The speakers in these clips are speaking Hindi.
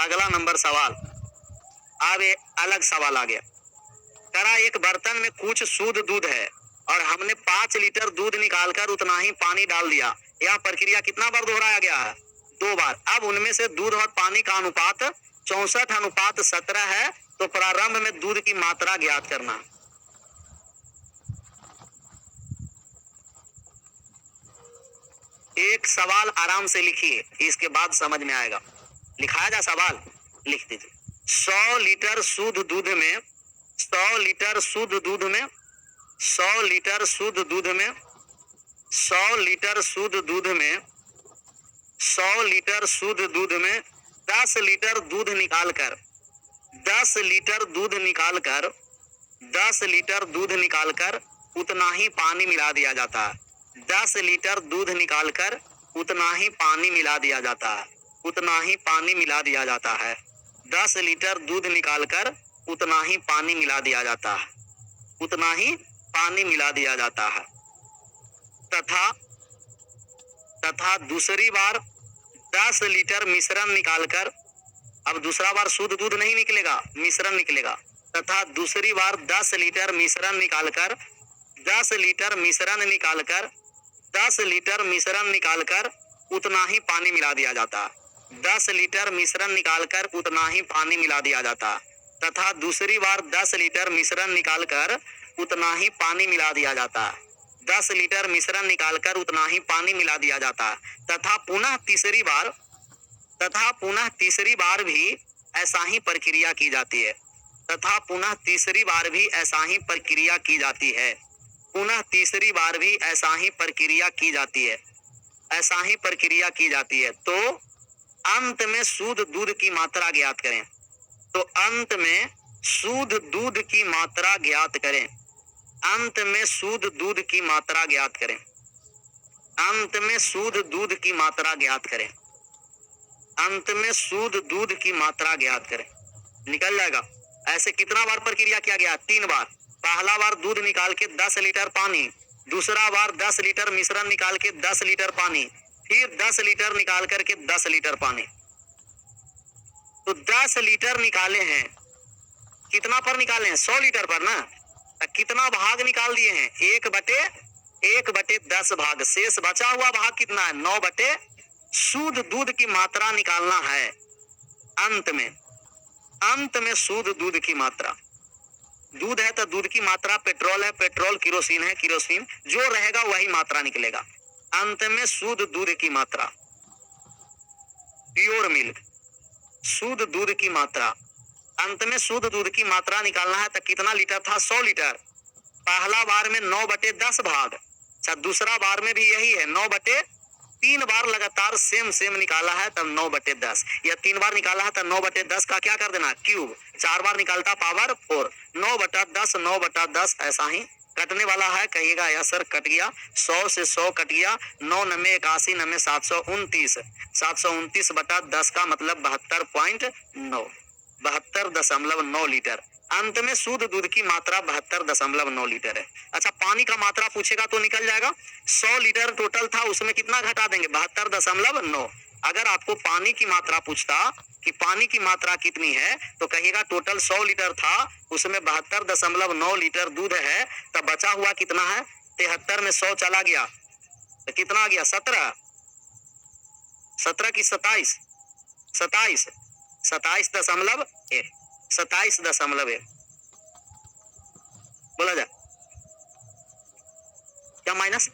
अगला नंबर सवाल, अब एक अलग सवाल आ गया। करा एक बर्तन में कुछ शुद्ध दूध है और हमने 5 लीटर दूध निकालकर उतना ही पानी डाल दिया। यह प्रक्रिया कितना बार दोहराया गया है? 2 बार। अब उनमें से दूध और पानी का अनुपात 64:17 है, तो प्रारंभ में दूध की मात्रा ज्ञात करना। एक सवाल आराम से लिखिए, इसके बाद समझ में आएगा। लिखाया जा सवाल, लिख दीजिए। 100 लीटर शुद्ध दूध में 100 लीटर शुद्ध दूध में 100 लीटर शुद्ध दूध में 100 लीटर शुद्ध दूध में 100 लीटर शुद्ध दूध में 10 लीटर दूध निकालकर 10 लीटर दूध निकालकर 10 लीटर दूध निकालकर उतना ही पानी मिला दिया जाता है। 10 लीटर दूध निकालकर उतना ही पानी मिला दिया जाता है। उतना ही पानी मिला दिया जाता है। 10 लीटर दूध निकालकर उतना ही पानी मिला दिया जाता है। उतना ही पानी मिला दिया जाता है। तथा दूसरी बार 10 लीटर मिश्रण निकालकर, अब दूसरा बार शुद्ध दूध नहीं निकलेगा, मिश्रण निकलेगा। तथा दूसरी बार 10 लीटर मिश्रण निकालकर 10 लीटर मिश्रण निकालकर 10 लीटर मिश्रण निकालकर उतना ही पानी मिला दिया जाता है। 10 लीटर मिश्रण निकालकर उतना ही पानी मिला दिया जाता है। तथा दूसरी बार 10 लीटर मिश्रण निकालकर उतना ही पानी मिला दिया जाता है। 10 लीटर मिश्रण निकालकर उतना ही पानी मिला दिया जाता है। तथा पुनः तीसरी बार भी ऐसा ही प्रक्रिया की जाती है। तथा पुनः तीसरी बार भी ऐसा ही प्रक्रिया की जाती है। पुनः तीसरी बार भी ऐसा ही प्रक्रिया की जाती है। ऐसा ही प्रक्रिया की जाती है। तो अंत में शुद्ध दूध की मात्रा ज्ञात करें। तो अंत में शुद्ध दूध की मात्रा ज्ञात करें। अंत में शुद्ध दूध की मात्रा ज्ञात करें। अंत में शुद्ध दूध की मात्रा ज्ञात करें। अंत में शुद्ध दूध की मात्रा ज्ञात करें। निकल जाएगा। ऐसे कितना बार प्रक्रिया किया गया? 3 बार। पहला बार दूध निकाल के 10 लीटर पानी, दूसरा बार 10 लीटर मिश्रण निकाल के 10 लीटर पानी, फिर 10 लीटर निकाल करके 10 लीटर पानी। तो 10 लीटर निकाले हैं, कितना पर निकाले हैं? 100 लीटर पर ना। कितना भाग निकाल दिए हैं? 1/10 भाग। शेष बचा हुआ भाग कितना है? 9/। शुद्ध दूध की मात्रा निकालना है अंत में शुद्ध दूध की मात्रा। दूध है तो दूध की मात्रा, पेट्रोल है पेट्रोल, किरोसिन है किरोसिन, जो रहेगा वही मात्रा निकलेगा। अंत में शुद्ध दूध की मात्रा, प्योर मिल्क, शुद्ध दूध की मात्रा। अंत में शुद्ध दूध की मात्रा निकालना है तो कितना लीटर था? 100 लीटर। पहला बार में 9/10 भाग। अच्छा, दूसरा बार में भी यही है, 9/3 बार लगातार सेम निकाला है तब 9/10, या 3 बार निकाला है तब 9/10 का क्या कर देना? क्यूब। 4 बार निकालता पावर 4। 9/10 9/10 ऐसा ही कटने वाला है। कहिएगा या सर कट गया। 100 से 100 कट गया। 9 9 81 9 729 729/10 का मतलब 72.9 72.9 लीटर। अंत में शुद्ध दूध की मात्रा 72.9 लीटर है। अच्छा, पानी का मात्रा पूछेगा तो निकल जाएगा। 100 लीटर टोटल था, उसमें कितना घटा देंगे? 72.9। अगर आपको पानी की मात्रा पूछता कि पानी की मात्रा कितनी है, तो कहिएगा टोटल 100 लीटर था, उसमें 72.9 लीटर दूध है, तब बचा हुआ कितना है? 73 में 100 चला गया तो कितना आ गया? 17 की 27 27.1 बोला जाए। क्या माइनस?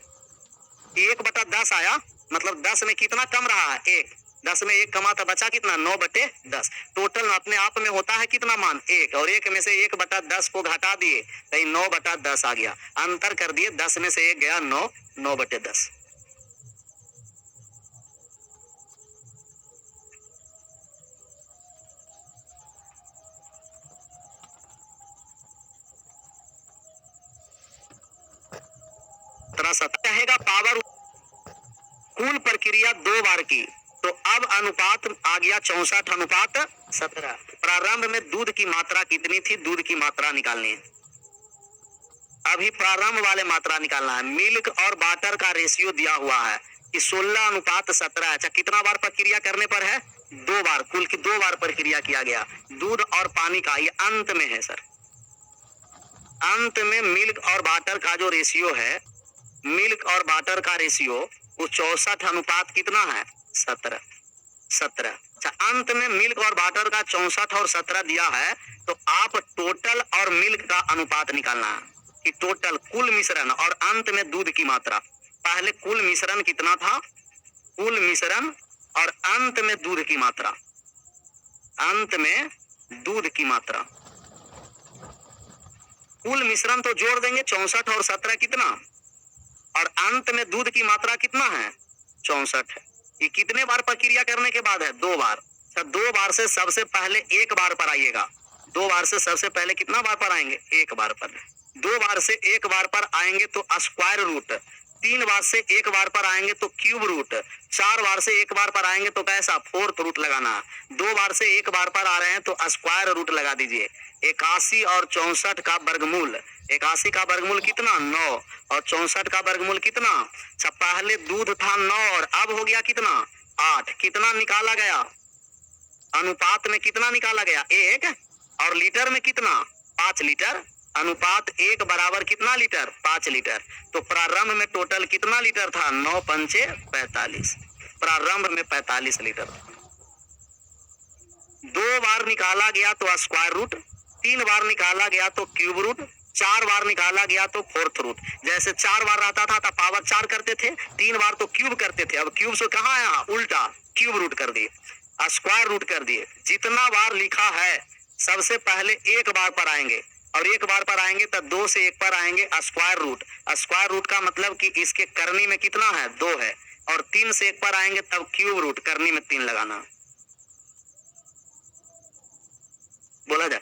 1/10 आया, मतलब 10 में कितना कम रहा है? 1। 10 में 1 कमा तो बचा कितना? 9/10। टोटल अपने आप में होता है कितना मान? 1, और 1 में से 1/10 को घटा दिए तो 9/10 आ गया। अंतर कर दिए, 10 में से 1 गया 9/10। कहेगा पावर कुल प्रक्रिया 2 बार की, तो अब अनुपात आ गया 64:17। प्रारंभ में दूध की मात्रा कितनी थी? दूध की मात्रा निकालनी है। अभी प्रारंभ वाले मात्रा निकालना है। मिल्क और वाटर का रेशियो दिया हुआ है कि 16:17। अच्छा, कितना बार प्रक्रिया करने पर है? दो बार, कुल की 2 बार प्रक्रिया किया गया। दूध और पानी का ये अंत में है सर। अंत में मिल्क और वाटर का जो रेशियो है, मिल्क और वाटर का रेशियो वो 64 अनुपात कितना है? 17। अच्छा, अंत में मिल्क और वाटर का 64 और 17 दिया है, तो आप टोटल और मिल्क का अनुपात निकालना है कि टोटल कुल मिश्रण और अंत में दूध की मात्रा। पहले कुल मिश्रण कितना था? कुल मिश्रण और अंत में दूध की मात्रा। अंत में दूध की मात्रा, कुल मिश्रण तो जोड़ देंगे 64 और 17 कितना, और अंत में दूध की मात्रा कितना है? 64 है। ये कितने बार प्रक्रिया करने के बाद है? 2 बार। तो 2 बार से सबसे पहले 1 बार पर आइएगा। 2 बार से सबसे पहले कितना बार पर आएंगे? 1 बार पर। 2 बार से 1 बार पर आएंगे तो स्क्वायर रूट। 3 बार से 1 बार पर आएंगे तो क्यूब रूट। 4 बार से 1 बार पर आएंगे तो कैसा? फोर्थ रूट लगाना। 2 बार से 1 बार पर आ रहे हैं तो स्क्वायर रूट लगा दीजिए। 81 और 64 का वर्गमूल, 81 का वर्गमूल कितना? 9, और 64 का वर्गमूल कितना? अच्छा, पहले दूध था 9 और अब हो गया कितना? 8। कितना निकाला गया? अनुपात में कितना निकाला गया? 1, और लीटर में कितना? 5 लीटर। अनुपात 1 बराबर कितना लीटर? 5 लीटर। तो प्रारंभ में टोटल कितना लीटर था? 9 पंचे 45। प्रारंभ में 45 लीटर। 2 बार निकाला गया तो स्क्वायर रूट, 3 बार निकाला गया तो क्यूब रूट, 4 बार निकाला गया तो फोर्थ रूट। जैसे 4 बार आता था तो पावर 4 करते थे, 3 बार तो क्यूब करते थे। अब क्यूब से कहाँ आया? उल्टा, क्यूब रूट कर दिए, स्क्वायर रूट कर दिए। जितना बार लिखा है सबसे पहले 1 बार पर आएंगे, और 1 बार पर आएंगे तब 2 से 1 पर आएंगे स्क्वायर रूट। स्क्वायर रूट का मतलब कि इसके करनी में कितना है? 2 है। और 3 से 1 पर आएंगे तब क्यूब रूट, करनी में 3 लगाना। बोला जाए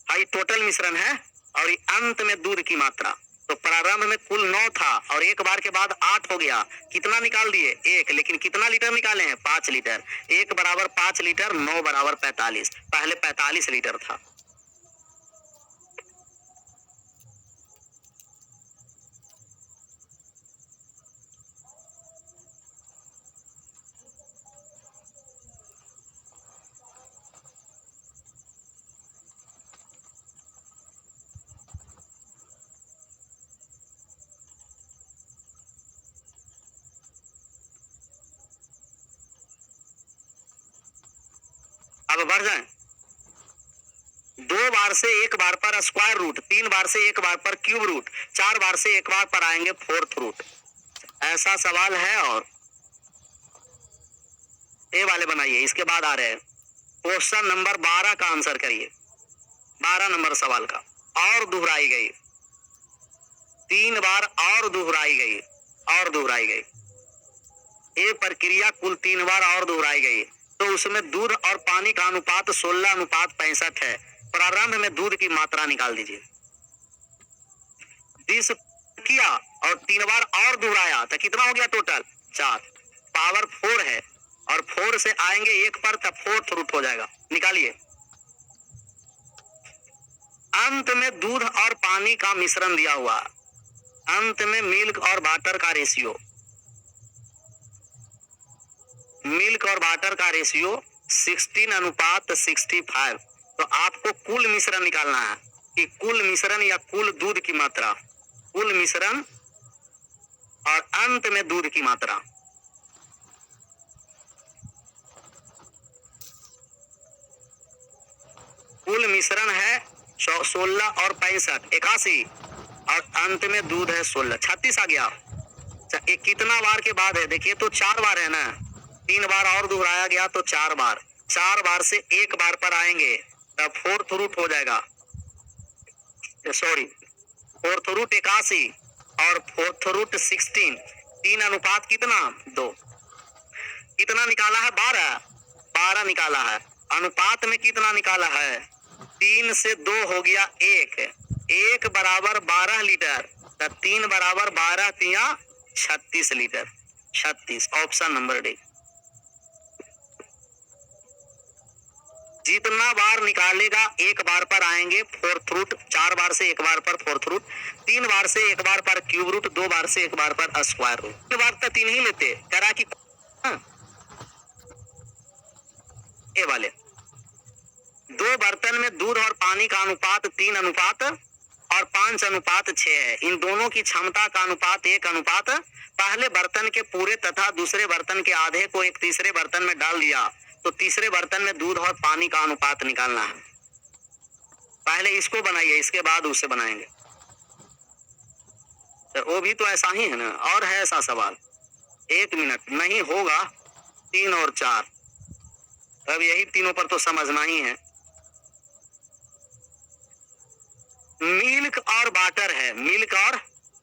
हाँ, ये टोटल मिश्रण है और ये अंत में दूध की मात्रा। तो प्रारंभ में कुल 9 था और 1 बार के बाद 8 हो गया। कितना निकाल दिए? 1। लेकिन कितना लीटर निकाले हैं? 5 लीटर। 1 बराबर 5 लीटर, 9 बराबर 45। पहले 45 लीटर था। अब बढ़ जाए। 2 बार से 1 बार पर स्क्वायर रूट, 3 बार से 1 बार पर क्यूब रूट, 4 बार से 1 बार पर आएंगे फोर्थ रूट। ऐसा सवाल है और ये वाले बनाइए। इसके बाद आ रहे हैं क्वेश्चन नंबर 12 का आंसर करिए। 12 नंबर सवाल का। और दोहराई गई 3 बार, और दोहराई गई, और दोहराई गई। ये प्रक्रिया कुल 3 बार और दोहराई गई। तो उसमें दूध और पानी का अनुपात 16 अनुपात 65 है। प्रारंभ में दूध की मात्रा निकाल दीजिए। 20 किया और 3 बार और दोहराया तो कितना हो गया टोटल? 4। पावर 4 है और 4 से आएंगे 1 पर तब फोर्थ रूट हो जाएगा। निकालिए। अंत में दूध और पानी का मिश्रण दिया हुआ, अंत में मिल्क और वाटर का रेशियो, मिल्क और वाटर का रेशियो 16 अनुपात 65। तो आपको कुल मिश्रण निकालना है कि कुल मिश्रण या कुल दूध की मात्रा, कुल मिश्रण और अंत में दूध की मात्रा। कुल मिश्रण है 16 और 65, 81, और अंत में दूध है 16, 36 आ गया। ये कितना बार के बाद है? देखिए तो 4 बार है ना। 3 बार और दोहराया गया तो 4 बार। 4 बार से 1 बार पर आएंगे तब फोर्थ रूट हो जाएगा। सॉरी, फोर्थ रूट 81 और फोर्थ रूट 16। 3 अनुपात कितना? 2। कितना निकाला है? 12। 12 निकाला है। अनुपात में कितना निकाला है? 3 से 2 हो गया 1। 1 बराबर 12 लीटर, तब 3 बराबर 12 तिया 36 लीटर। 36, option number D. जितना बार निकालेगा 1 बार पर आएंगे फोर्थ रूट, 4 बार से 1 बार पर फोर्थ रूट, 3 बार से 1 बार पर क्यूब रूट, 2 बार से 1 बार पर स्क्वायर रूट। 1 बार तो 3 ही लेते करा कि ये वाले दो बर्तन में दूध और पानी का अनुपात 3 अनुपात और 5 अनुपात 6 है। इन दोनों की क्षमता का अनुपात 1 अनुपात पहले बर्तन के पूरे तथा दूसरे बर्तन के आधे को एक तीसरे बर्तन में डाल दिया तो तीसरे बर्तन में दूध और पानी का अनुपात निकालना है। पहले इसको बनाइए, इसके बाद उसे बनाएंगे। तो वो भी तो ऐसा ही है ना, और है ऐसा सवाल? 1 मिनट नहीं होगा, 3 और 4। अब यही तीनों पर तो समझना ही है। मिल्क और वाटर है, मिल्क और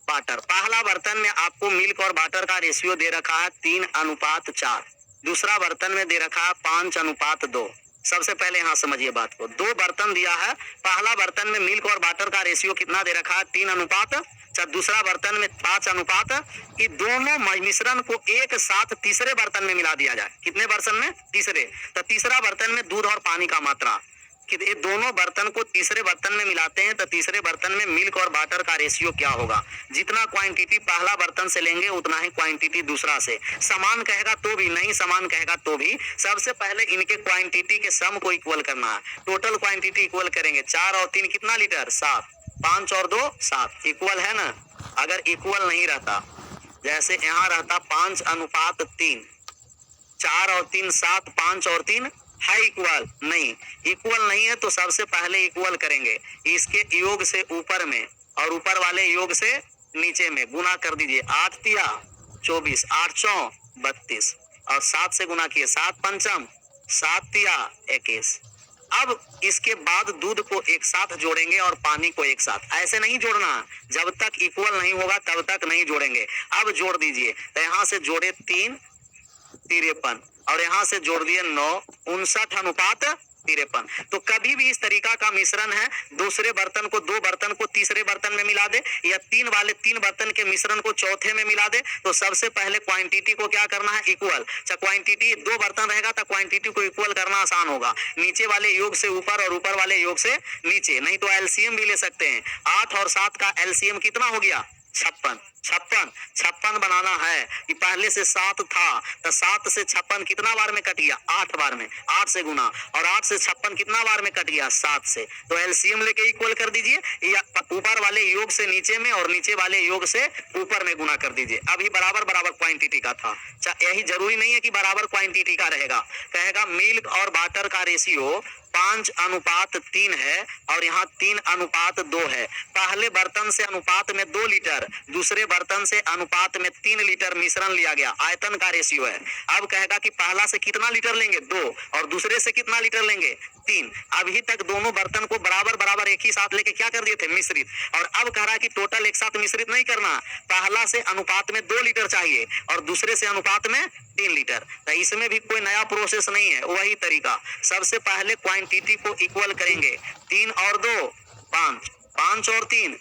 वाटर। पहला बर्तन में आपको मिल्क और वाटर का रेशियो दे रखा है 3 अनुपात 4। दूसरा बर्तन में दे रखा है 5 अनुपात 2। सबसे पहले यहाँ समझिए बात को। दो बर्तन दिया है, पहला बर्तन में मिल्क और वाटर का रेशियो कितना दे रखा है? 3 अनुपात। दूसरा बर्तन में 5 अनुपात। कि दोनों मिश्रण को एक साथ तीसरे बर्तन में मिला दिया जाए। कितने बर्तन में? तीसरे। तो तीसरा बर्तन में दूध और पानी का मात्रा कि ये दोनों बर्तन को तीसरे बर्तन में मिलाते हैं तो तीसरे बर्तन में मिल्क और वाटर का रेशियो क्या होगा? जितना क्वांटिटी पहला बर्तन से लेंगे उतना ही क्वांटिटी दूसरा से। समान कहेगा तो भी नहीं, समान कहेगा तो भी। सबसे पहले इनके क्वांटिटी के सम को इक्वल करना है। टोटल क्वांटिटी इक्वल करेंगे। 4 और 3 कितना लीटर? 7। 5 और 2 7। इक्वल है ना? अगर इक्वल नहीं रहता, जैसे यहाँ रहता 5 अनुपात 3, 4 और 3 7, 5 और 3 है इक्वल नहीं। इक्वल नहीं है तो सबसे पहले इक्वल करेंगे। इसके योग से ऊपर में और ऊपर वाले योग से नीचे में गुना कर दीजिए। 8 तिया 24, 8 चौ 32 और 7 से गुना किए। 7 पंचम 7 तिया 21। अब इसके बाद दूध को एक साथ जोड़ेंगे और पानी को एक साथ। ऐसे नहीं जोड़ना, जब तक इक्वल नहीं होगा तब तक नहीं जोड़ेंगे। अब जोड़ दीजिए। तो यहाँ से जोड़े 3 53 और यहाँ से जोड़ दिए 9 59 अनुपात 53। तो कभी भी इस तरीका का मिश्रण है, दूसरे बर्तन को दो बर्तन को तीसरे बर्तन में मिला दे या 3 वाले 3 बर्तन के मिश्रण को चौथे में मिला दे तो सबसे पहले क्वांटिटी को क्या करना है? इक्वल। क्वांटिटी 2 बर्तन रहेगा तो क्वांटिटी को इक्वल करना आसान होगा। नीचे वाले योग से ऊपर और ऊपर वाले योग से नीचे। नहीं तो एलसीएम भी ले सकते हैं। 8 और 7 का एलसीएम कितना हो गया? 56 बनाना है कि पहले से 7 था तो 7 से 56 कितना बार में कट गया? 8 बार में। 8 से गुना और 8 से 56 कितना बार में कट गया? 7 से। तो एलसीएम लेके इक्वल कर दीजिए या ऊपर वाले योग से नीचे में और नीचे वाले योग से ऊपर में गुना कर दीजिए। अभी बराबर बराबर क्वांटिटी का था। यही जरूरी नहीं है कि बराबर क्वांटिटी का रहेगा। कहेगा मिल्क और वाटर का रेशियो 5 अनुपात 3 है और यहाँ 3 अनुपात 2 है। पहले बर्तन से अनुपात में 2 लीटर, दूसरे बर्तन से अनुपात में 3 लीटर मिश्रण लिया गया। आयतन का रेशियो है। अब कहेगा कि पहला से कितना लीटर लेंगे? 2 और दूसरे से कितना लीटर लेंगे? 3। अभी तक दोनों बर्तन को बराबर बराबर एक ही साथ लेके क्या कर दिए थे? मिश्रित। और अब कह रहा है कि टोटल एक साथ मिश्रित नहीं करना। पहला से अनुपात में 2 लीटर चाहिए और दूसरे से अनुपात में 3 लीटर। तो इसमें भी कोई नया प्रोसेस नहीं है, वही तरीका। सबसे पहले क्वांटिटी को इक्वल करेंगे। 3 और 2 5, 5 और 3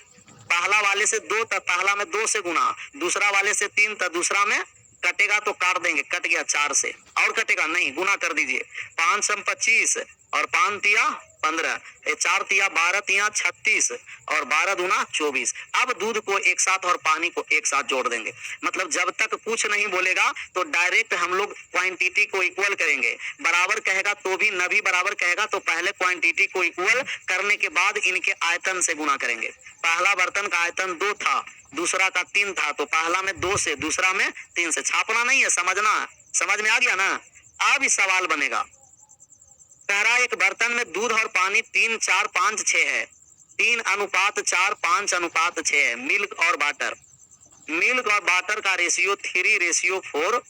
पहला वाले से 2 तक पहला में 2 से गुना, दूसरा वाले से 3 तक दूसरा में कटेगा तो काट देंगे। कट गया 4 से और कटेगा नहीं, गुना कर दीजिए। 5 सम 25 और 5 तिया 15, 4 तिया 12 तिया 36 और 12 दूना 24। अब दूध को एक साथ और पानी को एक साथ जोड़ देंगे। मतलब जब तक कुछ नहीं बोलेगा तो डायरेक्ट हम लोग क्वांटिटी को इक्वल करेंगे। बराबर कहेगा तो भी, न भी बराबर कहेगा तो पहले क्वांटिटी को इक्वल करने के बाद इनके आयतन से गुना करेंगे। पहला बर्तन का आयतन 2 था, दूसरा का 3 था, तो पहला में 2 से, दूसरा में 3 से। छापना नहीं है, समझना। समझ में आ गया ना? अब इस सवाल बनेगा। कह रहा एक बर्तन में दूध और पानी 3 4 5 6 है। 3 अनुपात 4 5 अनुपात 6 है। मिल्क और वाटर, मिल्क और वाटर का रेशियो 3 रेशियो 4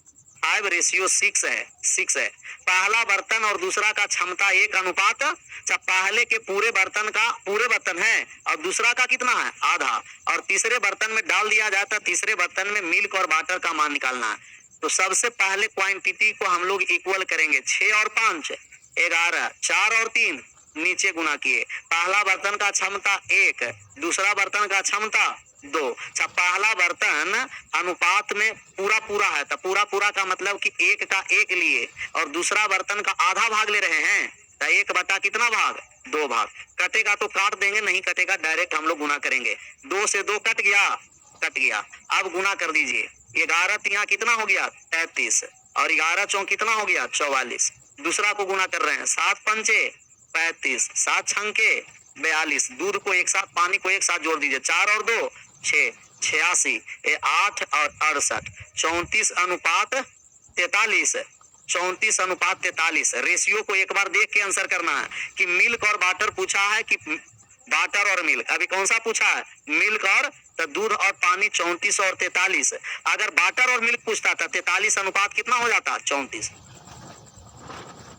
5 रेशियो 6 है। 6 है। पहला बर्तन और दूसरा का क्षमता 1 अनुपात। पहले के पूरे बर्तन का पूरे बर्तन है और दूसरा का कितना है? आधा। और तीसरे बर्तन में डाल दिया जाता, तीसरे बर्तन में मिल्क और वाटर का मान निकालना है। तो सबसे पहले क्वांटिटी को हम लोग इक्वल करेंगे। 6 और 5 11, 4 और 3 नीचे गुना किए। पहला बर्तन का क्षमता 1, दूसरा बर्तन का क्षमता 2। पहला बर्तन अनुपात में पूरा पूरा है तो पूरा पूरा का मतलब कि 1 का 1 लिए और दूसरा बर्तन का आधा भाग ले रहे हैं तो 1 बटा कितना भाग? 2 भाग। कटेगा तो काट देंगे, नहीं कटेगा डायरेक्ट हम लोग गुना करेंगे। 2 से 2 कट गया, कट गया। अब गुना कर दीजिए। 11 तिया कितना हो गया? 33 और 11 चौं कितना हो गया? 44। दूसरा को गुना कर रहे हैं, 7 पंचे 35, 7 छंके 42, दूध को एक साथ, पानी को एक साथ जोड़ दीजिए, 4 और 2 6, 86, 8 और 68, 34 अनुपात 43, 34 अनुपात 43। रेशियो को एक बार देख के आंसर करना है कि मिल्क और वाटर पूछा है कि वाटर और मिल्क, अभी कौन सा पूछा है, मिल्क और, तो दूध और पानी 34 और 43। अगर वाटर और मिल्क पूछता था 43 अनुपात कितना हो जाता, 34।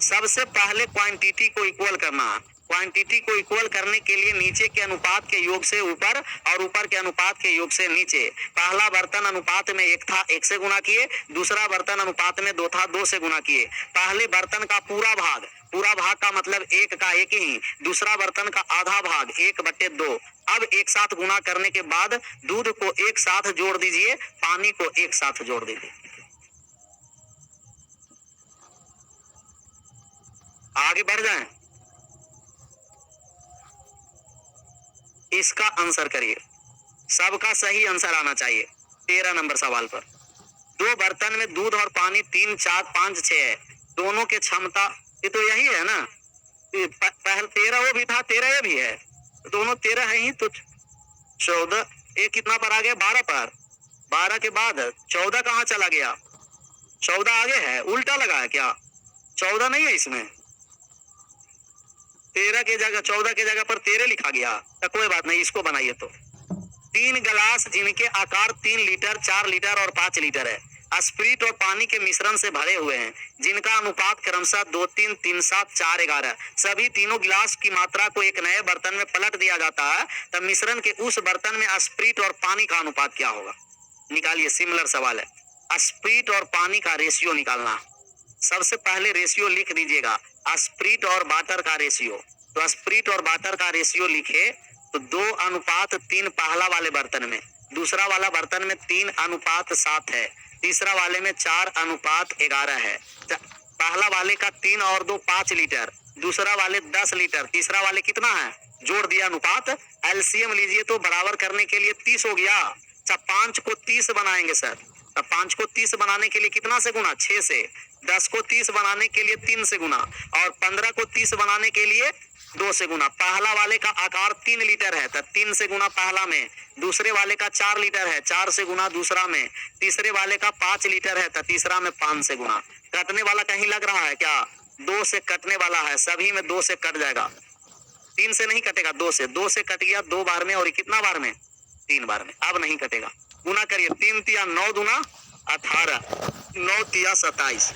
सबसे पहले क्वांटिटी को इक्वल करना है। क्वांटिटी को इक्वल करने के लिए नीचे के अनुपात के योग से ऊपर और ऊपर के अनुपात के योग से नीचे। पहला बर्तन अनुपात में 1 था, 1 से गुना किए, दूसरा बर्तन अनुपात में 2 था, 2 से गुना किए। पहले बर्तन का पूरा भाग का मतलब 1 का 1 ही, दूसरा बर्तन का आधा भाग 1/2। अब एक साथ गुना करने के बाद दूध को एक साथ जोड़ दीजिए, पानी को एक साथ जोड़ दीजिए। आगे बढ़ जाएं, इसका आंसर करिए, सबका सही आंसर आना चाहिए 13 नंबर सवाल पर। 2 बर्तन में दूध और पानी 3 4 5 6 है, दोनों के क्षमता, ये तो यही है ना, पहले 13 वो भी था, 13 ये भी है, दोनों 13 है ही, तो 14, ये कितना पर आ गया, 12 पर, 12 के बाद 14 कहाँ चला गया, 14 आगे है, उल्टा लगा है क्या, 14 नहीं है इसमें, 13 के जगह 14 के जगह पर 13 लिखा गया, तो कोई बात नहीं, इसको बनाइए। तो 3 गिलास जिनके आकार 3 लीटर 4 लीटर और 5 लीटर है, स्प्रिट और पानी के मिश्रण से भरे हुए हैं, जिनका अनुपात क्रमशः 2 3 3 7 4 11। सभी तीनों गिलास की मात्रा को एक नए बर्तन में पलट दिया जाता है, तब मिश्रण के उस बर्तन में स्प्रिट और पानी का अनुपात क्या होगा, निकालिए। सिमिलर सवाल है, स्प्रिट और पानी का रेशियो निकालना। सबसे पहले रेशियो लिख दीजिएगा, स्प्रिट और वाटर का रेशियो। तो स्प्रिट और वाटर का रेशियो लिखे तो 2:3 पहला वाले बर्तन में, दूसरा वाला बर्तन में 3:7 है, तीसरा वाले में 4:11 है। पहला वाले का 3 और 2 5 लीटर, दूसरा वाले 10 लीटर, तीसरा वाले कितना है, जोड़ दिया अनुपात, एलसीएम लीजिए तो बराबर करने के लिए 30 हो गया। 5 को 30 बनाएंगे सर, 5 को 30 बनाने के लिए कितना से गुना, 6 से। 10 को 30 बनाने के लिए 3 से गुना, और 15 को 30 बनाने के लिए 2 से गुना। पहला वाले का आकार 3 लीटर है तो 3 से गुना पहला में, दूसरे वाले का 4 लीटर है 4 से गुना दूसरा में, तीसरे वाले का 5 लीटर है तो तीसरा में 5 से गुना। कटने वाला कहीं लग रहा है क्या, 2 से कटने वाला है, सभी में 2 से कट जाएगा, 3 से नहीं कटेगा, 2 से कट गया 2 बार में, और कितना बार में, 3 बार में, अब नहीं कटेगा। गुना करिए, 3 तिया 9 दूना 18, 9 तिया 27,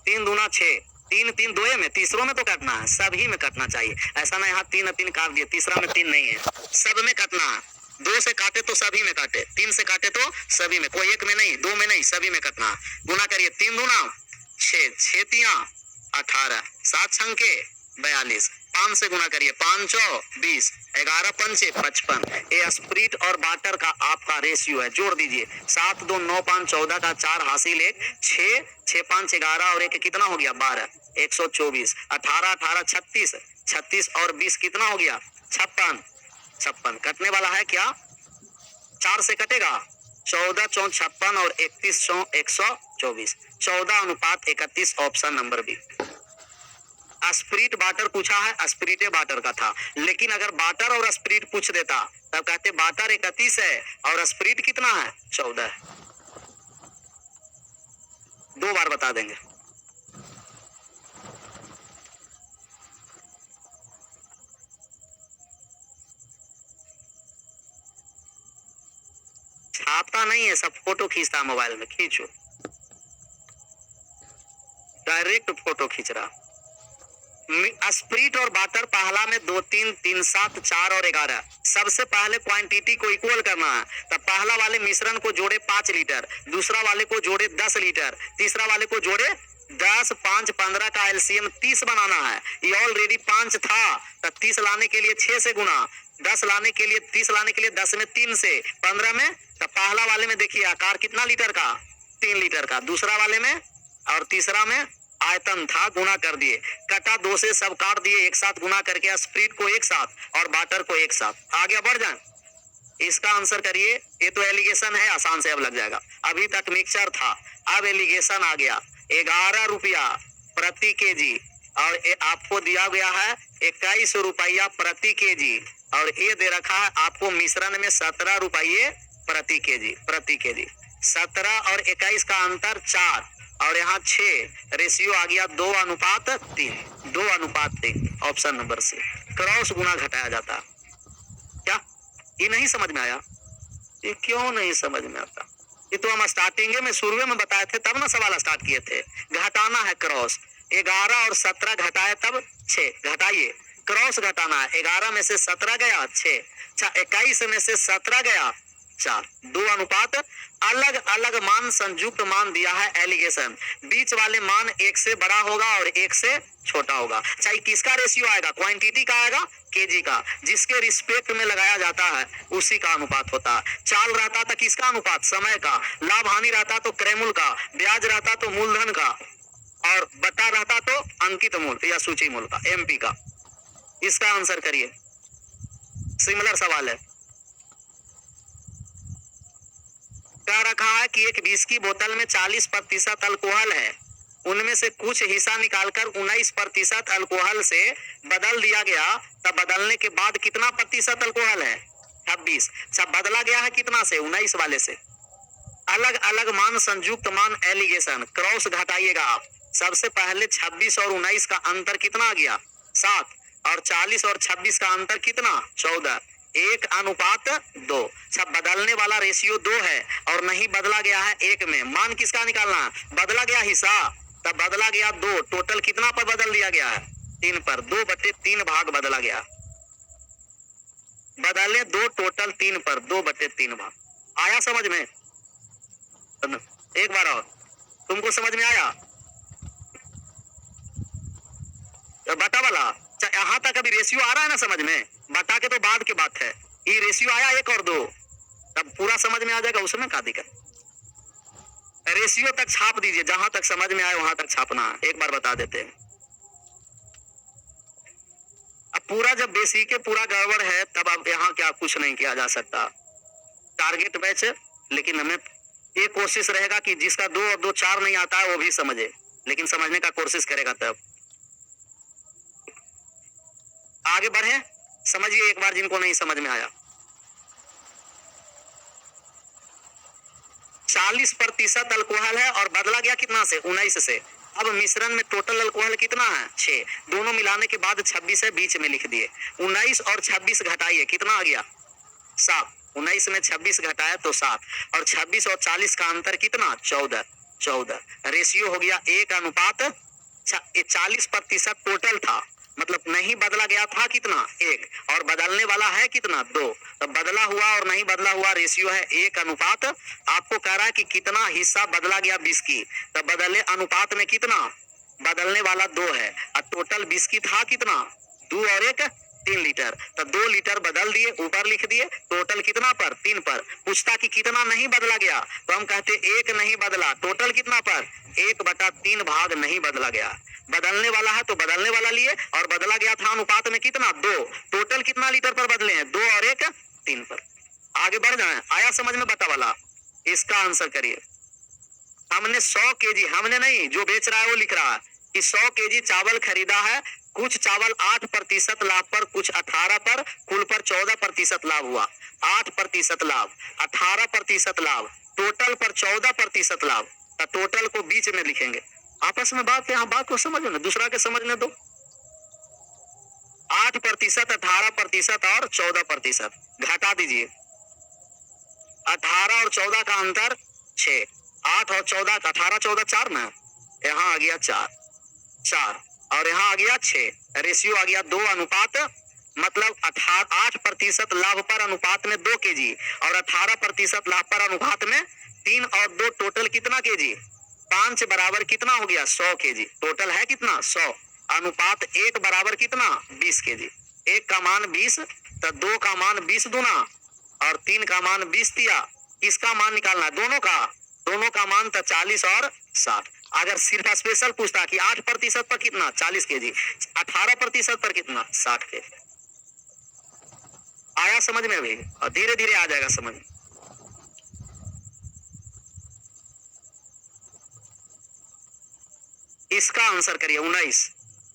3 दूना 6, 3 3 2 में, तीसरों में तो कटना है, सभी में कटना चाहिए, ऐसा ना यहाँ 3 3 काट दिए, तीसरा में 3 नहीं है, सब में कटना है। 2 से काटे तो सभी में काटे, 3 से काटे तो सभी में, कोई एक में नहीं, 2 में नहीं, सभी में कटना है। गुना करिए, 3 दूना 6, 6 तिया 18, 7 छंके 42, 5 से गुना करिए, 5 चौ 20, 11 पंचे 55। ये स्प्रिट और वाटर का आपका रेशियो है, जोड़ दीजिए, 7 2 9 5 14 का 4 हासिल 1, 6 6 5 11 और 1 कितना हो गया, 12, 124, 18 18 36, 36 और 20 कितना हो गया, 56, 56। कटने वाला है क्या, 4 से कटेगा, 14 चौ 56 और 31 चौ 124, 14:31, option number B. Spirit water पूछा है, स्प्रिट वाटर का था, लेकिन अगर वाटर और स्प्रिट पूछ देता तब कहते वाटर 31 है और स्प्रिट कितना है, 14 है। 2 बार बता देंगे। छापता नहीं है, सब फोटो खींचता मोबाइल में, खींचो, डायरेक्ट फोटो खींच रहा। स्प्रिट और वाटर पहला में 2 3 3 7 4 और 11। सबसे पहले क्वांटिटी को इक्वल करना है, तब पहला वाले मिश्रण को जोड़े 5 लीटर, दूसरा वाले को जोड़े 10 लीटर, तीसरा वाले को जोड़े 10, 5 15 का एलसीएम 30 बनाना है। ये ऑलरेडी 5 था, तब 30 लाने के लिए 6 से गुना, 10 लाने के लिए 30 लाने के लिए 10 में 3 से 15 में, तब पहला वाले में देखिए आकार कितना लीटर का, 3 लीटर का, दूसरा वाले में और तीसरा में आयतन था, गुना कर दिए, कटा 2 से सब काट दिए, एक साथ गुना करके स्प्रिट को एक साथ और वाटर को एक साथ। आगे बढ़ जाए, इसका आंसर करिए। ये तो एलिगेशन है, आसान से अब लग जाएगा, अभी तक मिक्सचर था, अब एलिगेशन आ गया। 11 रुपया प्रति केजी, और ये आपको दिया गया है 21 रुपया प्रति केजी, और ये दे रखा है आपको मिश्रण में 17 रुपये प्रति केजी। 17 और 21 का अंतर 4, और यहाँ 6, रेशियो आ गया 2:3। 2:3, ऑप्शन नंबर सी। क्रॉस गुना घटाया जाता है। क्या ये नहीं समझ में आया? ये क्यों नहीं समझ में आता? ये तो हम स्टार्टिंग में शुरू में बताए थे, तब ना सवाल स्टार्ट किए थे। घटाना है क्रॉस, 11 और 17 घटाए तब 6, घटाइए, क्रॉस घटाना है। 11 में से 17 गया 6, 21 में से 17 गया 4। 2:, अलग अलग मान संयुक्त मान दिया है एलिगेशन। बीच वाले मान 1 से बड़ा होगा और 1 से छोटा होगा। चाहे किसका रेशियो आएगा? क्वांटिटी का आएगा, केजी का। जिसके रिस्पेक्ट में लगाया जाता है उसी का अनुपात होता है। चाल रहता था किसका अनुपात? समय का। लाभ हानि रहता तो क्रयमूल्य का। ब्याज रहता तो मूलधन का, और बटा रहता तो अंकित मूल्य या सूची मूल्य का, एमपी का। इसका आंसर करिए, सिमिलर सवाल है। कह रखा है कि एक विस्की की बोतल में 40% अल्कोहल है, उनमें से कुछ हिस्सा निकालकर 19% अल्कोहल से बदल दिया गया, तब बदलने के बाद कितना प्रतिशत अल्कोहल है? 26। सब बदला गया है कितना से? 19 वाले से। अलग अलग मान संयुक्त मान एलिगेशन, क्रॉस घटाइएगा आप। सबसे पहले 26 और 19 का अंतर कितना आ गया? 7, और 40 और 26 का अंतर कितना? 14। 1:2। सब बदलने वाला रेशियो 2 है और नहीं बदला गया है 1 में। मान किसका निकालना है? बदला गया हिस्सा, तब बदला गया 2। टोटल कितना पर बदल दिया गया है? 3 पर। 2/3 भाग बदला गया। बदले 2, टोटल 3 पर 2/3 भाग। आया समझ में? एक बार और, तुमको समझ में आया? बटा वाला यहाँ तक अभी रेशियो आ रहा है ना समझ में? बटा के तो बाद की बात है। ये रेशियो आया 1 और 2, तब पूरा समझ में आ जाएगा, उसमें क्या दिक्कत? रेशियो तक छाप दीजिए, जहां तक समझ में आए वहां तक छापना। एक बार बता देते हैं। अब पूरा जब बेसिक के पूरा गड़बड़ है, तब अब यहाँ क्या कुछ नहीं किया जा सकता। टारगेट बैच, लेकिन हमें ये कोशिश रहेगा कि जिसका 2 और 2 4 नहीं आता है वो भी समझे, लेकिन समझने का कोशिश करेगा। तब आगे बढ़े, समझिए एक बार जिनको नहीं समझ में आया। 40% अल्कोहल है और बदला गया कितना से? 19 से। अब मिश्रण में टोटल अल्कोहल कितना है? 6। दोनों मिलाने के बाद 26 है, बीच में लिख दिए। 19 और 26 घटाइए, कितना आ गया? 7। 19 में 26 घटाया तो 7, और 26 और 40 का अंतर कितना? 14। 14 रेशियो हो गया 1:40% टोटल था, मतलब नहीं बदला गया था कितना? 1, और बदलने वाला है कितना? 2। तो बदला हुआ और नहीं बदला हुआ रेशियो है 1:। आपको कह रहा है कि कितना हिस्सा बदला गया विस्की, तो बदले अनुपात में कितना? बदलने वाला 2 है, और टोटल विस्की था कितना? 2 और 1 3 लीटर। तो 2 लीटर बदल दिए, ऊपर लिख दिए। टोटल कितना पर? 3 पर। पूछता कि कितना नहीं बदला गया, तो हम कहते 1 नहीं बदला। टोटल कितना पर? 1/3 भाग नहीं बदला गया। बदलने वाला है तो बदलने वाला लिए, और बदला गया था अनुपात में कितना? 2। टोटल कितना लीटर पर बदले हैं? 2 और 1 3 पर। आगे बढ़ जाए। आया समझ में? बता वाला, इसका आंसर करिए। हमने 100 केजी, हमने नहीं, जो बेच रहा है वो लिख रहा है कि 100 केजी चावल खरीदा है। कुछ चावल 8% लाभ पर, कुछ 18 पर, कुल पर 14% लाभ हुआ। 8% लाभ, 18% लाभ, टोटल पर 14% लाभ। तो टोटल को बीच में लिखेंगे। आपस में बात, यहाँ बात को समझो ना, दूसरा के समझने दो। 8%, 18% और 14%। घटा दीजिए। 18 और 14 का अंतर 6। 8 और 14, 18 14 4 ना, यहाँ आ गया 4 और यहाँ आ गया 6। रेशियो आ गया 2:, मतलब 8% लाभ पर अनुपात में 2 केजी, और 18% लाभ पर अनुपात में 3 और 2 टोटल कितना केजी? 5 बराबर कितना हो गया? 100 केजी। टोटल है कितना? 100। अनुपात 1 बराबर कितना? 20 केजी। 1 का मान 20, तो 2 का मान 20 दूना, और 3 का मान 20 दिया। इसका मान निकालना, दोनों का मान था 40 और 60। अगर सिर्फ स्पेशल पूछता कि 8% पर कितना? 40 केजी। 18% पर कितना? 60 केजी। आया समझ में? अभी और धीरे धीरे आ जाएगा समझ में। इसका आंसर करिए 19।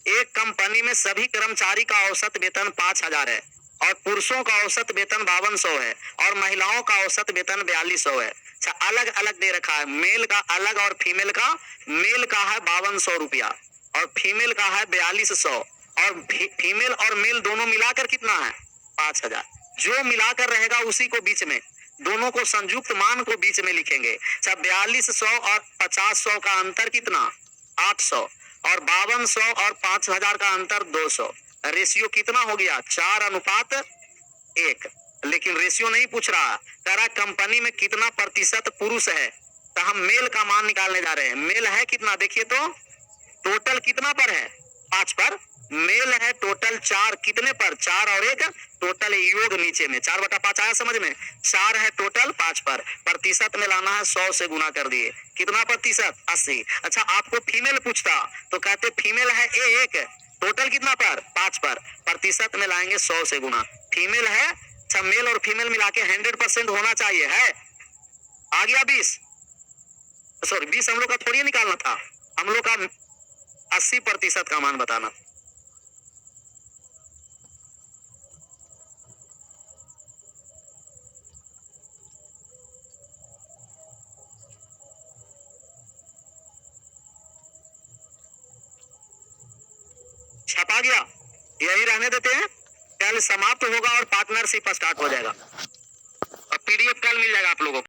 एक कंपनी में सभी कर्मचारी का औसत वेतन 5,000 है और पुरुषों का औसत वेतन 5200 है और महिलाओं का औसत वेतन 4200 है। अच्छा, अलग अलग दे रखा है, मेल का अलग और फीमेल का। मेल का है 5200 रुपया और फीमेल का है 4200 और फीमेल और मेल दोनों मिलाकर कितना है 5,000। जो मिलाकर रहेगा उसी को बीच में, दोनों को संयुक्त मान को बीच में लिखेंगे। अच्छा, 4200 और 50,100 का अंतर कितना 800 और 5200 और 5,000 का अंतर 200। रेशियो कितना हो गया 4:1। लेकिन रेशियो नहीं पूछ रहा, कह रहा कंपनी में कितना प्रतिशत पुरुष है, तो हम मेल का मान निकालने जा रहे हैं। मेल है कितना देखिए तो, टोटल कितना पर है 5 पर, मेल है टोटल 4, कितने पर 4 और 1 टोटल योग नीचे में 4/5 आया समझ में, 4 है टोटल 5 पर, प्रतिशत में लाना है 100 से गुना कर दिए, कितना प्रतिशत 80। अच्छा, आपको फीमेल पूछता तो कहते फीमेल है 1, टोटल कितना पर 5 पर, प्रतिशत में लाएंगे 100 से गुना, फीमेल है। अच्छा, मेल और फीमेल मिला के 100% होना चाहिए है, आ गया 20, सॉरी 20 हम लोग का थोड़ी निकालना था, हम लोग का 80% का मान बताना। छपा गया, यही रहने देते हैं, कल समाप्त होगा और पार्टनरशिप स्टार्ट हो जाएगा और पीडीएफ कल मिल जाएगा आप लोगों को।